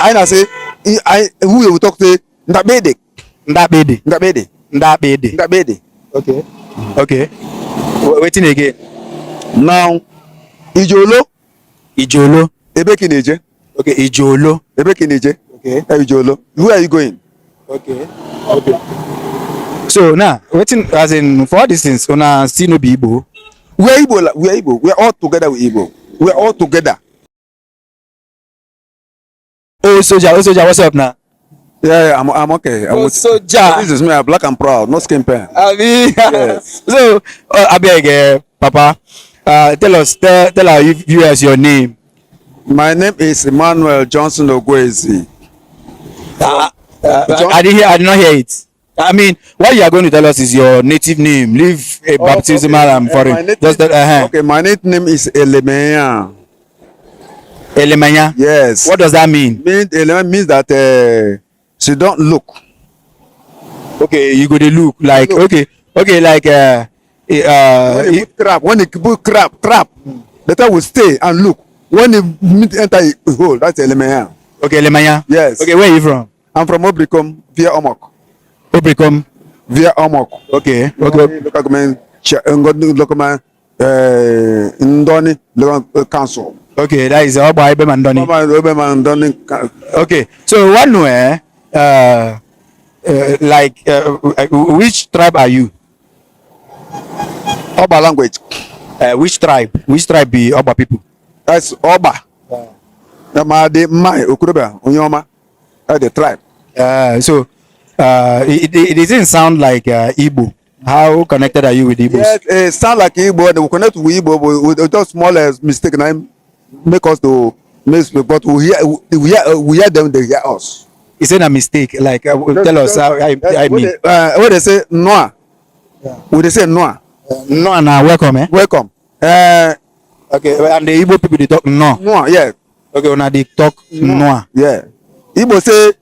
I na say who you talk to Ndabede. Ndabede. Ndabede. Ndabede. Ndabede. Okay. Okay. Waiting again. Now Ijolo. Ijolo. Ebe kineje. Okay, Ijolo. Ebe kineje. Okay. Ijolo. Where are you going? Okay. Okay. So now, waiting as in for these things, una still no be Igbo. We are Igbo. We are Igbo. We are all together with Igbo. We are all together. Oh soldier, what's up now? Yeah, I'm okay. Soldier. This is me. I'm black and proud, not skin pen. I mean, yes. So I beg, Papa, tell our viewers your name. My name is Emmanuel Johnson Ogwezi. I did not hear it. I mean, what you are going to tell us is your native name. Leave a baptismal and foreign. Okay, my native name is Elemenya. Elemenya? Yes. What does that mean? Elemenya means that she don't look. Okay, you go to look like look. Okay, like when you put crab, the time will stay and look. When you enter a hole, that's Elemenya. Okay, Elemenya. Yes. Okay, where are you from? I'm from Obrikom via Omoku. Obrikom via Omoku. Okay. Local government, Ndoni local council. Okay, that is Ogba Ndoni. Okay, so one way, which tribe are you? Ogba language. Which tribe? Which tribe be Ogba people? That's Ogba. My Okurobia, Unyoma, the tribe. So it doesn't sound like Igbo. How connected are you with Igbos? Yes, it sound like Igbo. They will connect with Igbo, but with just small mistake and make us to miss. But we hear them. They hear us. Is it a mistake? Like tell us how I mean. What they say Noah. Yeah. What they say Noah. Noah now welcome. Welcome. Okay, and the Igbo people they talk no. Noah, yeah. Okay, when they talk Noah. Yeah. Igbo say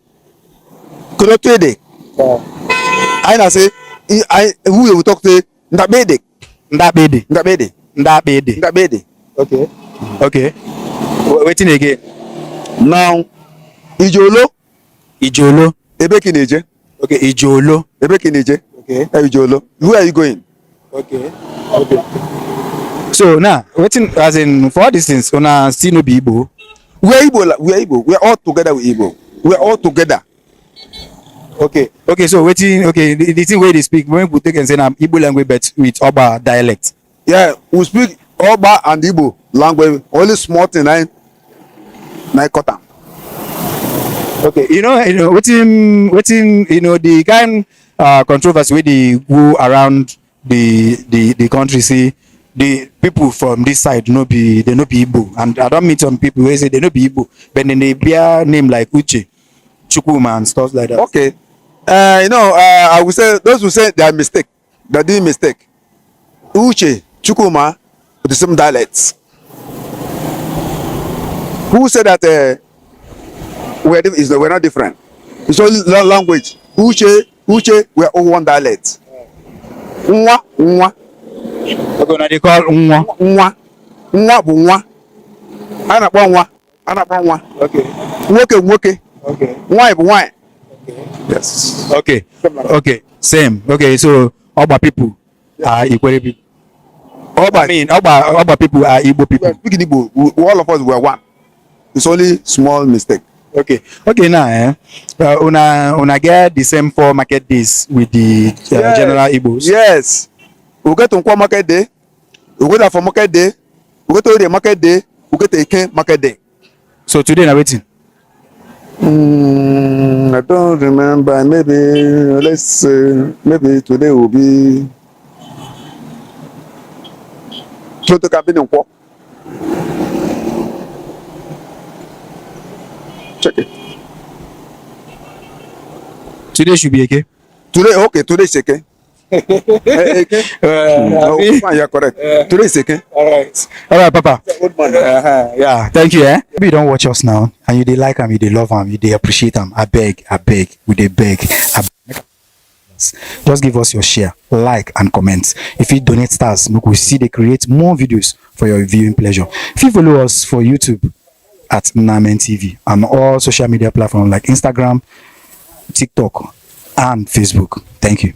Kolotwede. I na say who you talk to Ndabede. Ndabede. Okay. Okay. Waiting again. Now Ijolo. Ebe kineje. Okay, Ijolo. Ebe kineje. Okay. Ijolo. Where are you going? Okay. So now, waiting as in for these things, una still no be Igbo. We are Igbo. We are all together with Igbo. We are all together. Okay. So waiting. Okay, the thing where they speak when we take and say Igbo language, but with Ogba dialect. Yeah, we speak Ogba and Igbo language. Only small thing nine quarter. Okay, you know, waiting. The kind controversy where they go around the country say the people from this side they no be Igbo, and I don't meet some people who say they no be Igbo, but then they bear name like Uche, Chukuma and stuff like that. Okay, I would say those who say they are doing mistake. Uche, Chukuma, with the same dialects. Who said that we're not different? It's only language. Uche, we're all one dialect. Nwa. Okay, now they call nwa bụ nwa. A na-akpọ nwa. Okay. Nwoke. Okay. Nwanyị bụ nwanyị. Okay. Yes. Okay. Same. Okay, so Ogba people are Ikwere people. Ogba people are Igbo people. Speaking Igbo, all of us were one. It's only small mistake. Okay. Now, una get the same 4 market days with the general Igbos. Yes. We get to Nkwa market day. We go to Afo market day. We go to Ode market day. We get to Eke market day. So today na waiting. I don't remember. Maybe let's say maybe today will be. Toto cabin Nkwa. Check it. Today should be okay. Today is okay. Okay. You're correct. Today is okay. All right, Papa. Yeah, thank you. Maybe you don't watch us now, and you dey like them, you dey love them, you dey appreciate them. I beg, we dey beg. Just give us your share, like, and comment. If you donate stars, we will see they create more videos for your viewing pleasure. If you follow us for YouTube, at Namen TV on all social media platforms like Instagram, TikTok, and Facebook. Thank you.